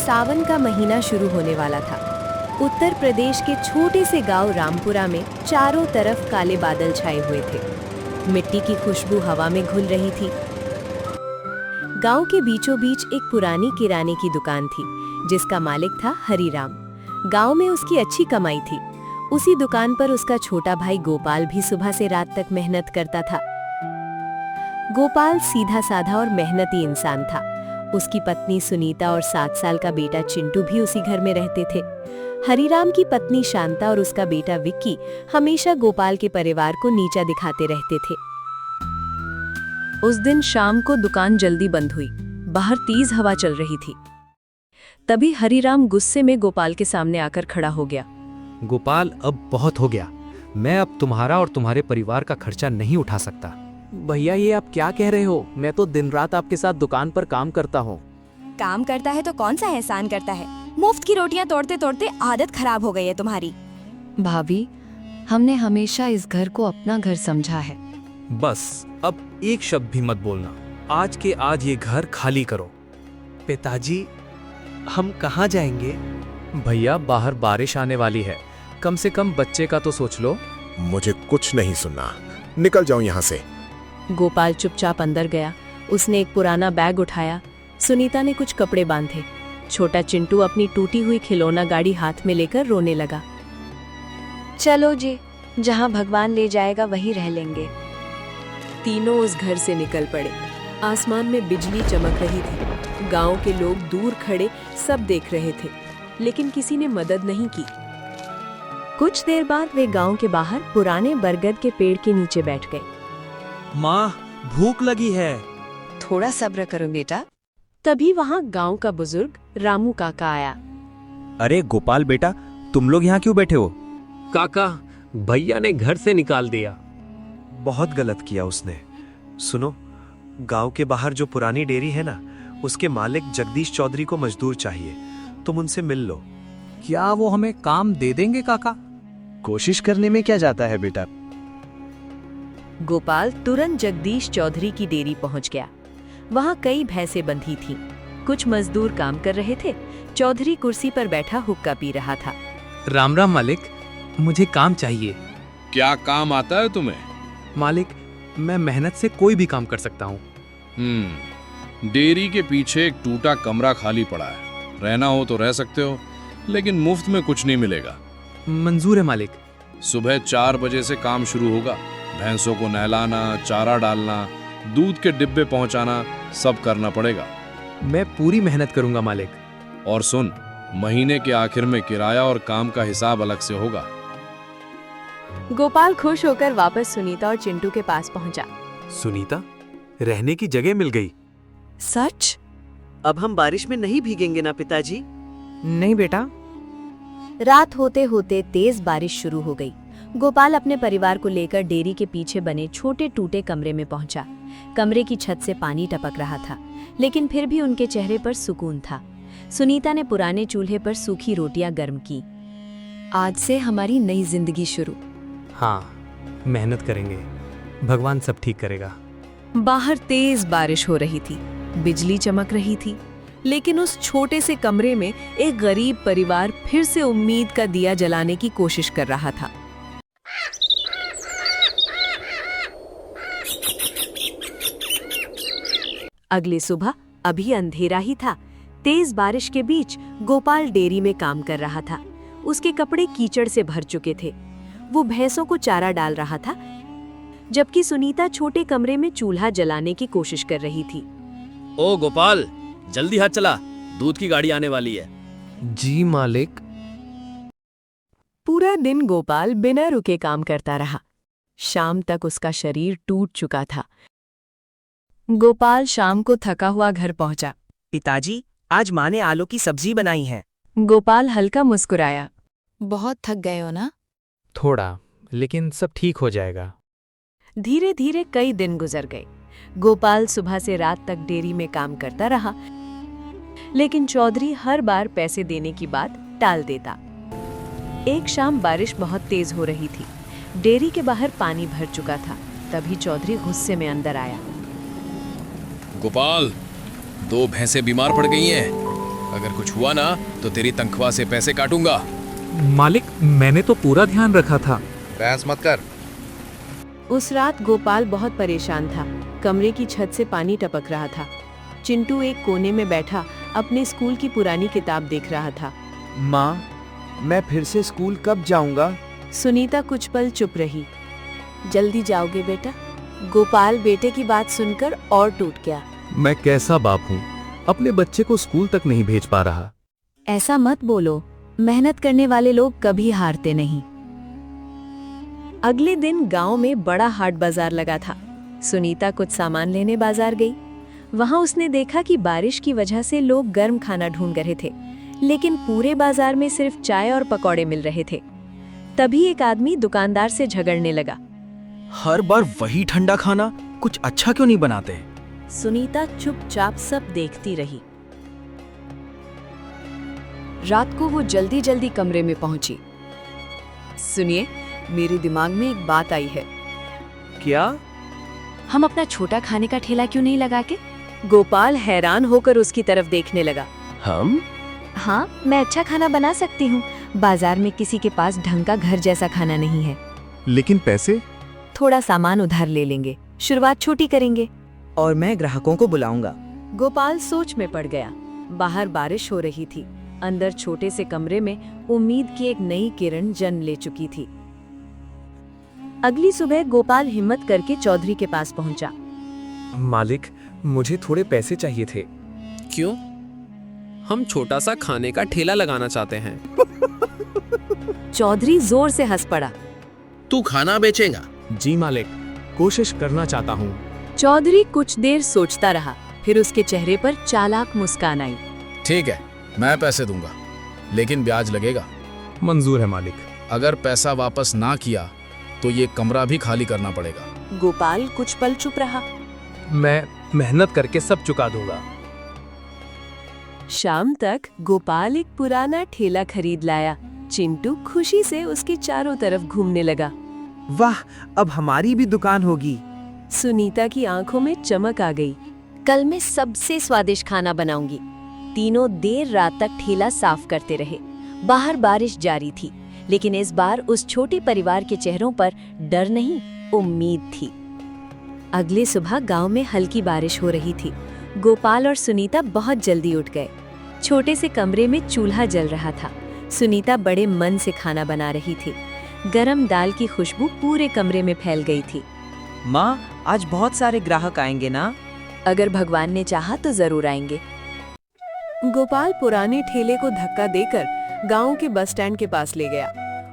सावन का महीना शुरू होने वाला था। उत्तर प्रदेश के छोटे से गांव रामपुरा में चारों तरफ काले बादल छाए हुए थे। मिट्टी की खुशबू हवा में घुल रही थी। गांव के बीचों बीच एक पुरानी किराने की दुकान थी, जिसका मालिक था हरिराम। गांव में उसकी अच्छी कमाई थी। उसी दुकान पर उसका छोटा भाई गोपाल भी सुबह से रात तक मेहनत करता था। गोपाल सीधा साधा और मेहनती इंसान था। उसकी पत्नी सुनीता और 7 साल का बेटा चिंटू भी उसी घर में रहते थे। हरिराम की पत्नी शांता और उसका बेटा विक्की हमेशा गोपाल के परिवार को नीचा दिखाते रहते थे। उस दिन शाम को दुकान जल्दी बंद हुई। बाहर तेज हवा चल रही थी। तभी हरिराम गुस्से में गोपाल के सामने आकर खड़ा हो गया। गोपाल, अब बहुत हो गया। मैं अब तुम्हारा और तुम्हारे परिवार का खर्चा नहीं उठा सकता। भैया, ये आप क्या कह रहे हो? मैं तो दिन रात आपके साथ दुकान पर काम करता हूँ। काम करता है तो कौन सा एहसान करता है? मुफ्त की रोटियां तोड़ते तोड़ते आदत खराब हो गई है तुम्हारी। भाभी, हमने हमेशा इस घर को अपना घर समझा है। बस अब एक शब्द भी मत बोलना। आज के आज ये घर खाली करो। पिताजी, हम कहाँ जाएंगे? भैया, बाहर बारिश आने वाली है। कम से कम बच्चे का तो सोच लो। मुझे कुछ नहीं सुनना। निकल जाओ यहाँ से। गोपाल चुपचाप अंदर गया। उसने एक पुराना बैग उठाया। सुनीता ने कुछ कपड़े बांधे। छोटा चिंटू अपनी टूटी हुई खिलौना गाड़ी हाथ में लेकर रोने लगा। चलो जी, जहाँ भगवान ले जाएगा वहीं रह लेंगे। तीनों उस घर से निकल पड़े। आसमान में बिजली चमक रही थी। गांव के लोग दूर खड़े सब देख रहे थे, लेकिन किसी ने मदद नहीं की। कुछ देर बाद वे गांव के बाहर पुराने बरगद के पेड़ के नीचे बैठ गए। माँ, भूख लगी है। थोड़ा सब्र करो बेटा। तभी वहां गांव का बुजुर्ग रामू काका आया। अरे गोपाल बेटा, तुम लोग यहाँ क्यों बैठे हो? काका, भैया ने घर से निकाल दिया। बहुत गलत किया उसने। सुनो, गांव के बाहर जो पुरानी डेयरी है ना, उसके मालिक जगदीश चौधरी को मजदूर चाहिए। तुम उनसे मिल लो। क्या वो हमें काम दे देंगे काका? कोशिश करने में क्या जाता है बेटा। गोपाल तुरंत जगदीश चौधरी की डेयरी पहुंच गया। वहां कई भैंसें बंधी थीं। कुछ मजदूर काम कर रहे थे। चौधरी कुर्सी पर बैठा हुक्का पी रहा था। राम राम मालिक, मुझे काम चाहिए। क्या काम आता है तुम्हें? मालिक, मैं मेहनत से कोई भी काम कर सकता हूँ। डेयरी के पीछे एक टूटा कमरा खाली पड़ा है। रहना हो तो रह सकते हो, लेकिन मुफ्त में कुछ नहीं मिलेगा। मंजूर है मालिक। सुबह 4 बजे से काम शुरू होगा। भैंसों को नहलाना, चारा डालना, दूध के डिब्बे पहुंचाना, सब करना पड़ेगा। मैं पूरी मेहनत करूंगा मालिक। और सुन, महीने के आखिर में किराया और काम का हिसाब अलग से होगा। गोपाल खुश होकर वापस सुनीता और चिंटू के पास पहुंचा। सुनीता, रहने की जगह मिल गई। सच? अब हम बारिश में नहीं भीगेंगे ना पिताजी? नहीं बेटा। रात होते होते तेज बारिश शुरू हो गई। गोपाल अपने परिवार को लेकर डेयरी के पीछे बने छोटे टूटे कमरे में पहुंचा। कमरे की छत से पानी टपक रहा था, लेकिन फिर भी उनके चेहरे पर सुकून था। सुनीता ने पुराने चूल्हे पर सूखी रोटियां गर्म की। आज से हमारी नई जिंदगी शुरू। हाँ, मेहनत करेंगे, भगवान सब ठीक करेगा। बाहर तेज बारिश हो रही थी। बिजली चमक रही थी, लेकिन उस छोटे से कमरे में एक गरीब परिवार फिर से उम्मीद का दिया जलाने की कोशिश कर रहा था। अगली सुबह अभी अंधेरा ही था। तेज बारिश के बीच गोपाल डेयरी में काम कर रहा था। उसके कपड़े कीचड़ से भर चुके थे। वो भैंसों को चारा डाल रहा था, जबकि सुनीता छोटे कमरे में चूल्हा जलाने की कोशिश कर रही थी। ओ गोपाल, जल्दी हाथ चला, दूध की गाड़ी आने वाली है। जी मालिक। पूरा दिन गोपाल बिना रुके काम करता रहा। शाम तक उसका शरीर टूट चुका था। गोपाल शाम को थका हुआ घर पहुंचा। पिताजी, आज माँ ने आलू की सब्जी बनाई है। गोपाल हल्का मुस्कुराया। बहुत थक गए हो ना? थोड़ा, लेकिन सब ठीक हो जाएगा। धीरे धीरे कई दिन गुजर गए। गोपाल सुबह से रात तक डेयरी में काम करता रहा, लेकिन चौधरी हर बार पैसे देने की बात टाल देता। एक शाम बारिश बहुत तेज हो रही थी। डेयरी के बाहर पानी भर चुका था। तभी चौधरी गुस्से में अंदर आया। गोपाल, 2 भैंसें बीमार पड़ गई हैं। अगर कुछ हुआ ना तो तेरी तनख्वाह से पैसे काटूंगा। मालिक, मैंने तो पूरा ध्यान रखा था। बहस मत कर। उस रात गोपाल बहुत परेशान था। कमरे की छत से पानी टपक रहा था। चिंटू एक कोने में बैठा अपने स्कूल की पुरानी किताब देख रहा था। माँ, मैं फिर से स्कूल कब जाऊंगा? सुनीता कुछ पल चुप रही। जल्दी जाओगे बेटा? गोपाल बेटे की बात सुनकर और टूट गया। मैं कैसा बाप हूँ, अपने बच्चे को स्कूल तक नहीं भेज पा रहा। ऐसा मत बोलो, मेहनत करने वाले लोग कभी हारते नहीं। अगले दिन गांव में बड़ा हाट बाजार लगा था। सुनीता कुछ सामान लेने बाजार गई। वहां उसने देखा कि बारिश की वजह से लोग गर्म खाना ढूंढ रहे थे, लेकिन पूरे बाजार में सिर्फ चाय और पकौड़े मिल रहे थे। तभी एक आदमी दुकानदार से झगड़ने लगा। हर बार वही ठंडा खाना, कुछ अच्छा क्यों नहीं बनाते? सुनीता चुपचाप सब देखती रही। रात को वो जल्दी जल्दी कमरे में पहुंची। सुनिए, मेरे दिमाग में एक बात आई है। क्या? हम अपना छोटा खाने का ठेला क्यों नहीं लगा के? गोपाल हैरान होकर उसकी तरफ देखने लगा। हम? हाँ, मैं अच्छा खाना बना सकती हूँ। बाजार में किसी के पास ढंग का घर जैसा खाना नहीं है। लेकिन पैसे? थोड़ा सामान उधार ले लेंगे, शुरुआत छोटी करेंगे। और मैं ग्राहकों को बुलाऊंगा। गोपाल सोच में पड़ गया। बाहर बारिश हो रही थी। अंदर छोटे से कमरे में उम्मीद की एक नई किरण जन्म ले चुकी थी। अगली सुबह गोपाल हिम्मत करके चौधरी के पास पहुंचा। मालिक, मुझे थोड़े पैसे चाहिए थे। क्यों? हम छोटा सा खाने का ठेला लगाना चाहते हैं। चौधरी जोर से हंस पड़ा। तू खाना बेचेगा? जी मालिक, कोशिश करना चाहता हूँ। चौधरी कुछ देर सोचता रहा, फिर उसके चेहरे पर चालाक मुस्कान आई। ठीक है, मैं पैसे दूंगा, लेकिन ब्याज लगेगा। मंजूर है मालिक। अगर पैसा वापस ना किया तो ये कमरा भी खाली करना पड़ेगा। गोपाल कुछ पल चुप रहा। मैं मेहनत करके सब चुका दूंगा। शाम तक गोपाल एक पुराना ठेला खरीद लाया। चिंटू खुशी से उसके चारों तरफ घूमने लगा। वाह, अब हमारी भी दुकान होगी। सुनीता की आंखों में चमक आ गई। कल मैं सबसे स्वादिष्ट खाना बनाऊंगी। तीनों देर रात तक ठेला साफ करते रहे। बाहर बारिश जारी थी, लेकिन इस बार उस छोटे परिवार के चेहरों पर डर नहीं, उम्मीद थी। अगली सुबह गांव में हल्की बारिश हो रही थी। गोपाल और सुनीता बहुत जल्दी उठ गए। छोटे से कमरे में चूल्हा जल रहा था। सुनीता बड़े मन से खाना बना रही थी। गरम दाल की खुशबू पूरे कमरे में फैल गई थी। माँ, आज बहुत सारे ग्राहक आएंगे ना? अगर भगवान ने चाहा तो जरूर आएंगे। गोपाल पुराने ठेले को धक्का देकर गांव के बस स्टैंड के पास ले गया।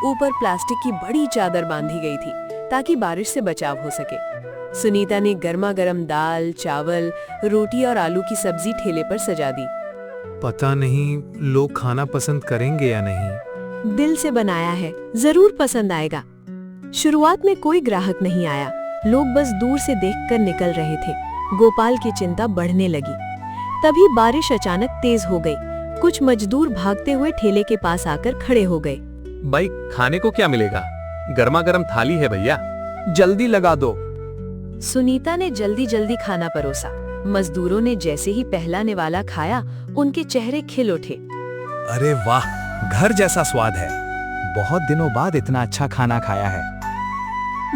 ऊपर प्लास्टिक की बड़ी चादर बांधी गई थी ताकि बारिश से बचाव हो सके। सुनीता ने गर्मा गर्म दाल, चावल, रोटी और आलू की सब्जी ठेले पर सजा दी। पता नहीं लोग खाना पसंद करेंगे या नहीं। दिल से बनाया है, जरूर पसंद आएगा। शुरुआत में कोई ग्राहक नहीं आया। लोग बस दूर से देखकर निकल रहे थे। गोपाल की चिंता बढ़ने लगी। तभी बारिश अचानक तेज हो गई। कुछ मजदूर भागते हुए ठेले के पास आकर खड़े हो गए। भाई, खाने को क्या मिलेगा? गर्मा गर्म थाली है भैया। जल्दी लगा दो। सुनीता ने जल्दी जल्दी खाना परोसा। मजदूरों ने जैसे ही पहला निवाला खाया, उनके चेहरे खिल उठे। अरे वाह, घर जैसा स्वाद है। बहुत दिनों बाद इतना अच्छा खाना खाया है।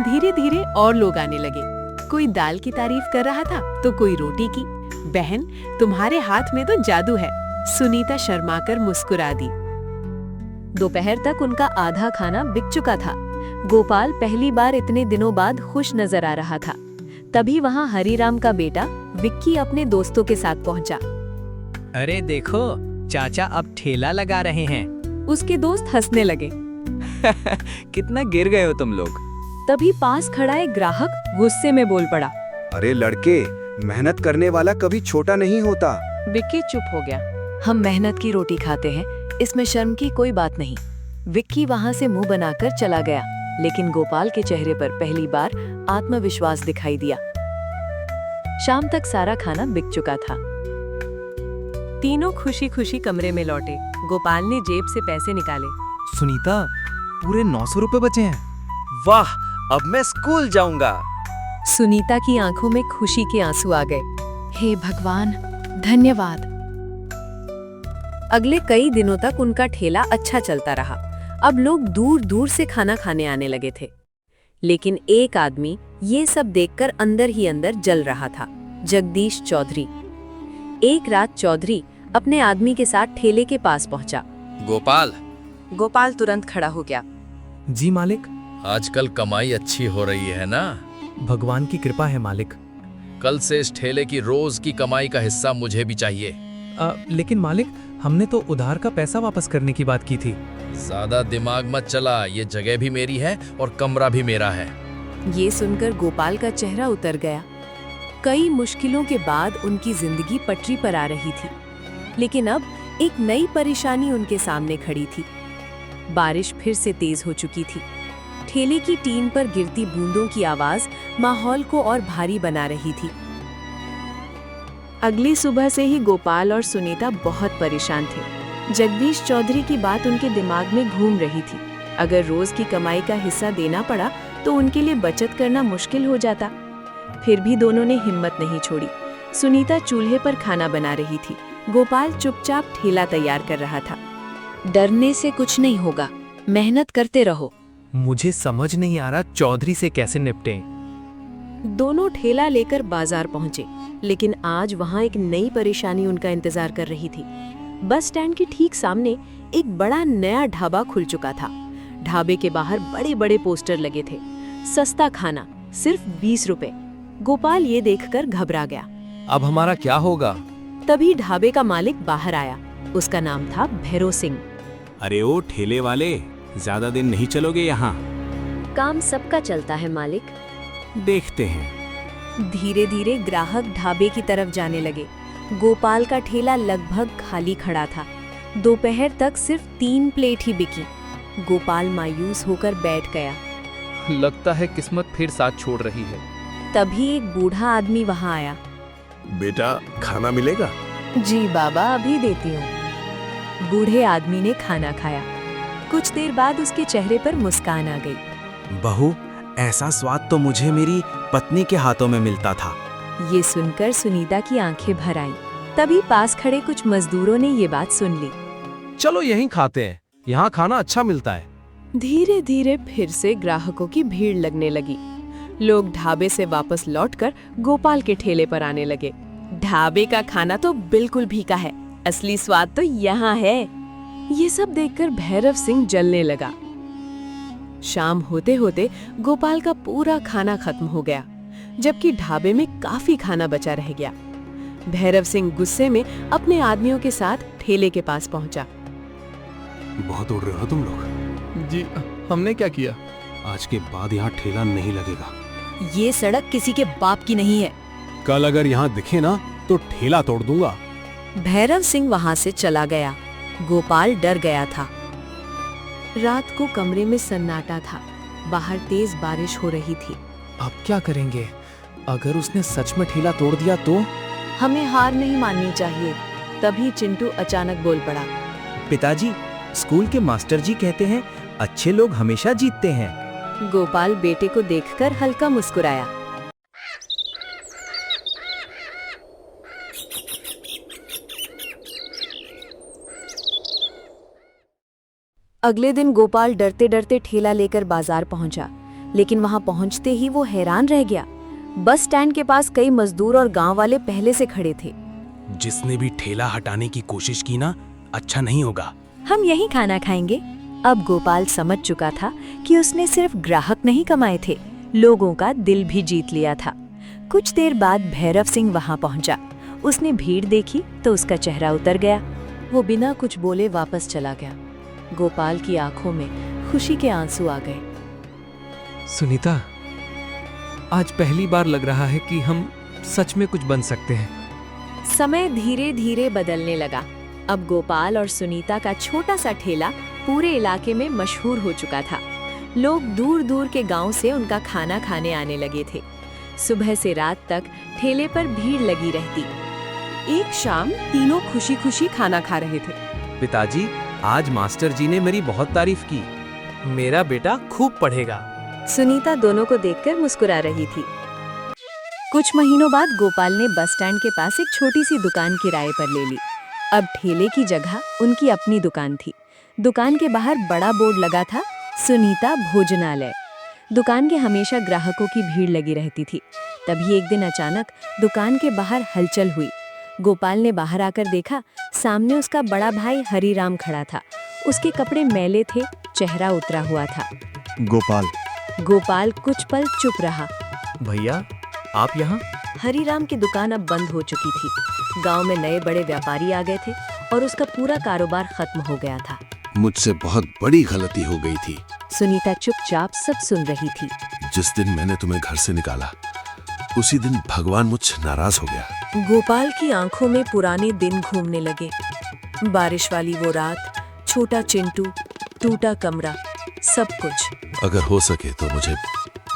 धीरे धीरे और लोग आने लगे। कोई दाल की तारीफ कर रहा था तो कोई रोटी की। बहन, तुम्हारे हाथ में तो जादू है। सुनीता शर्माकर मुस्कुरा दी। दोपहर तक उनका आधा खाना बिक चुका था। गोपाल पहली बार इतने दिनों बाद खुश नजर आ रहा था। तभी वहाँ हरीराम का बेटा विक्की अपने दोस्तों के साथ पहुंचा। अरे देखो, चाचा अब ठेला लगा रहे हैं। उसके दोस्त हंसने लगे। कितना गिर गए हो तुम लोग। तभी पास खड़ा एक ग्राहक गुस्से में बोल पड़ा। अरे लड़के, मेहनत करने वाला कभी छोटा नहीं होता। विक्की चुप हो गया। हम मेहनत की रोटी खाते हैं, इसमें शर्म की कोई बात नहीं। विक्की वहां से मुंह बनाकर चला गया, लेकिन गोपाल के चेहरे पर पहली बार आत्मविश्वास दिखाई दिया। शाम तक सारा खाना बिक चुका था। तीनों खुशी खुशी कमरे में लौटे। गोपाल ने जेब से पैसे निकाले। सुनीता, पूरे 900 रुपए बचे हैं। वाह, अब मैं स्कूल जाऊंगा। सुनीता की आंखों में खुशी के आंसू आ गए। हे भगवान, धन्यवाद। अगले कई दिनों तक उनका ठेला अच्छा चलता रहा। अब लोग दूर दूर से खाना खाने आने लगे थे। लेकिन एक आदमी ये सब देखकर अंदर ही अंदर जल रहा था, जगदीश चौधरी। एक रात चौधरी अपने आदमी के साथ ठेले के पास पहुंचा। गोपाल, गोपाल तुरंत खड़ा हो गया। जी मालिक। आजकल कमाई अच्छी हो रही है ना? भगवान की कृपा है मालिक। कल से इस ठेले की रोज की कमाई का हिस्सा मुझे भी चाहिए। लेकिन मालिक, हमने तो उधार का पैसा वापस करने की बात की थी। ज्यादा दिमाग मत चला, ये जगह भी मेरी है और कमरा भी मेरा है। ये सुनकर गोपाल का चेहरा उतर गया। कई मुश्किलों के बाद उनकी जिंदगी पटरी पर आ रही थी, लेकिन अब एक नई परेशानी उनके सामने खड़ी थी। बारिश फिर से तेज हो चुकी थी। ठेले की टीन पर गिरती बूंदों की आवाज माहौल को और भारी बना रही थी। अगली सुबह से ही गोपाल और सुनीता बहुत परेशान थे। जगदीश चौधरी की बात उनके दिमाग में घूम रही थी। अगर रोज की कमाई का हिस्सा देना पड़ा तो उनके लिए बचत करना मुश्किल हो जाता। फिर भी दोनों ने हिम्मत नहीं छोड़ी। सुनीता चूल्हे पर खाना बना रही थी। गोपाल चुपचाप ठेला तैयार कर रहा था। डरने से कुछ नहीं होगा, मेहनत करते रहो। मुझे समझ नहीं आ रहा चौधरी से कैसे निपटें। दोनों ठेला लेकर बाजार पहुंचे, लेकिन आज वहां एक नई परेशानी उनका इंतजार कर रही थी। बस स्टैंड के ठीक सामने एक बड़ा नया ढाबा खुल चुका था। ढाबे के बाहर बड़े बड़े पोस्टर लगे थे। सस्ता खाना, सिर्फ 20 रुपए। गोपाल ये देखकर घबरा गया। अब हमारा क्या होगा? तभी ढाबे का मालिक बाहर आया। उसका नाम था भैरव सिंह। अरे ओ ठेले वाले, ज्यादा दिन नहीं चलोगे यहाँ? काम सबका चलता है मालिक। देखते हैं। धीरे धीरे ग्राहक ढाबे की तरफ जाने लगे। गोपाल का ठेला लगभग खाली खड़ा था। दोपहर तक सिर्फ 3 प्लेट ही बिकी। गोपाल मायूस होकर बैठ गया। लगता है किस्मत फिर साथ छोड़ रही है। तभी एक बूढ़ा आदमी वहां आया। बेटा, खाना मिलेगा? जी बाबा, अभी देती हूँ। बूढ़े आदमी ने खाना खाया। कुछ देर बाद उसके चेहरे पर मुस्कान आ गई। बहू, ऐसा स्वाद तो मुझे मेरी पत्नी के हाथों में मिलता था। ये सुनकर सुनीता की आंखें भर आईं। तभी पास खड़े कुछ मजदूरों ने ये बात सुन ली। चलो यहीं खाते हैं, यहाँ खाना अच्छा मिलता है। धीरे धीरे फिर से ग्राहकों की भीड़ लगने लगी। लोग ढाबे से वापस लौटकर गोपाल के ठेले पर आने लगे। ढाबे का खाना तो बिल्कुल फीका है, असली स्वाद तो यहाँ है। ये सब देखकर भैरव सिंह जलने लगा। शाम होते होते गोपाल का पूरा खाना खत्म हो गया, जबकि ढाबे में काफी खाना बचा रह गया। भैरव सिंह गुस्से में अपने आदमियों के साथ ठेले के पास पहुंचा। बहुत उड़ रहे हो तुम लोग। जी, हमने क्या किया? आज के बाद यहाँ ठेला नहीं लगेगा। ये सड़क किसी के बाप की नहीं है। कल अगर यहाँ दिखे ना तो ठेला तोड़ दूंगा। भैरव सिंह वहां से चला गया। गोपाल डर गया था। रात को कमरे में सन्नाटा था। बाहर तेज बारिश हो रही थी। अब क्या करेंगे? अगर उसने सच में ठेला तोड़ दिया तो? हमें हार नहीं माननी चाहिए। तभी चिंटू अचानक बोल पड़ा। पिताजी, स्कूल के मास्टर जी कहते हैं अच्छे लोग हमेशा जीतते हैं। गोपाल बेटे को देखकर हल्का मुस्कुराया। अगले दिन गोपाल डरते डरते ठेला लेकर बाजार पहुंचा, लेकिन वहां पहुंचते ही वो हैरान रह गया। बस स्टैंड के पास कई मजदूर और गांव वाले पहले से खड़े थे। जिसने भी ठेला हटाने की कोशिश की ना, अच्छा नहीं होगा। हम यही खाना खाएंगे। अब गोपाल समझ चुका था कि उसने सिर्फ ग्राहक नहीं कमाए थे, लोगों का दिल भी जीत लिया था। कुछ देर बाद भैरव सिंह वहां पहुंचा। उसने भीड़ देखी तो उसका चेहरा उतर गया। वो बिना कुछ बोले वापस चला गया। गोपाल की आंखों में खुशी के आंसू आ गए। सुनीता, आज पहली बार लग रहा है कि हम सच में कुछ बन सकते हैं। समय धीरे धीरे बदलने लगा। अब गोपाल और सुनीता का छोटा सा ठेला पूरे इलाके में मशहूर हो चुका था। लोग दूर दूर के गांव से उनका खाना खाने आने लगे थे। सुबह से रात तक ठेले पर भीड़ लगी रहती। एक शाम तीनों खुशी खुशी खाना खा रहे थे। पिताजी, आज मास्टर जी ने मेरी बहुत तारीफ की। मेरा बेटा खूब पढ़ेगा। सुनीता दोनों को देखकर मुस्कुरा रही थी। कुछ महीनों बाद गोपाल ने बस स्टैंड के पास एक छोटी सी दुकान किराए पर ले ली। अब ठेले की जगह उनकी अपनी दुकान थी। दुकान के बाहर बड़ा बोर्ड लगा था, सुनीता भोजनालय। दुकान के हमेशा ग्राहकों की भीड़ लगी रहती थी। तभी एक दिन अचानक दुकान के बाहर हलचल हुई। गोपाल ने बाहर आकर देखा, सामने उसका बड़ा भाई हरीराम खड़ा था। उसके कपड़े मैले थे, चेहरा उतरा हुआ था। गोपाल कुछ पल चुप रहा। भैया, आप यहाँ? हरीराम की दुकान अब बंद हो चुकी थी। गांव में नए बड़े व्यापारी आ गए थे और उसका पूरा कारोबार खत्म हो गया था। मुझसे बहुत बड़ी गलती हो गई थी। सुनीता चुपचाप सब सुन रही थी। जिस दिन मैंने तुम्हें घर से निकाला, उसी दिन भगवान मुझसे नाराज हो गया। गोपाल की आंखों में पुराने दिन घूमने लगे। बारिश वाली वो रात, छोटा चिंटू, टूटा कमरा, सब कुछ। अगर हो सके तो मुझे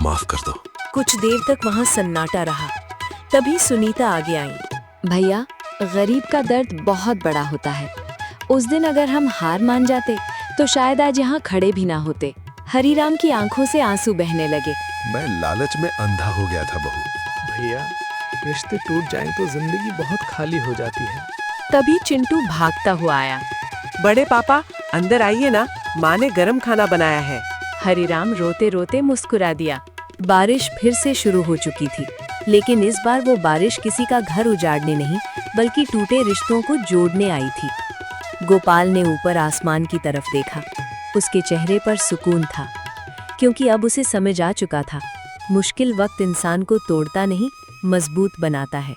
माफ कर दो। कुछ देर तक वहाँ सन्नाटा रहा। तभी सुनीता आगे आई। भैया, गरीब का दर्द बहुत बड़ा होता है। उस दिन अगर हम हार मान जाते तो शायद आज यहाँ खड़े भी ना होते। हरीराम की आंखों से आंसू बहने लगे। मैं लालच में अंधा हो गया था बहू। भैया, रिश्ते टूट जाएं तो जिंदगी बहुत खाली हो जाती है। तभी चिंटू भागता हुआ आया। बड़े पापा, अंदर आइए ना, माँ ने गरम खाना बनाया है। हरीराम रोते रोते मुस्कुरा दिया। बारिश फिर से शुरू हो चुकी थी, लेकिन इस बार वो बारिश किसी का घर उजाड़ने नहीं, बल्कि टूटे रिश्तों को जोड़ने आई थी। गोपाल ने ऊपर आसमान की तरफ देखा। उसके चेहरे पर सुकून था, क्योंकि अब उसे समझ आ चुका था, मुश्किल वक्त इंसान को तोड़ता नहीं, मजबूत बनाता है।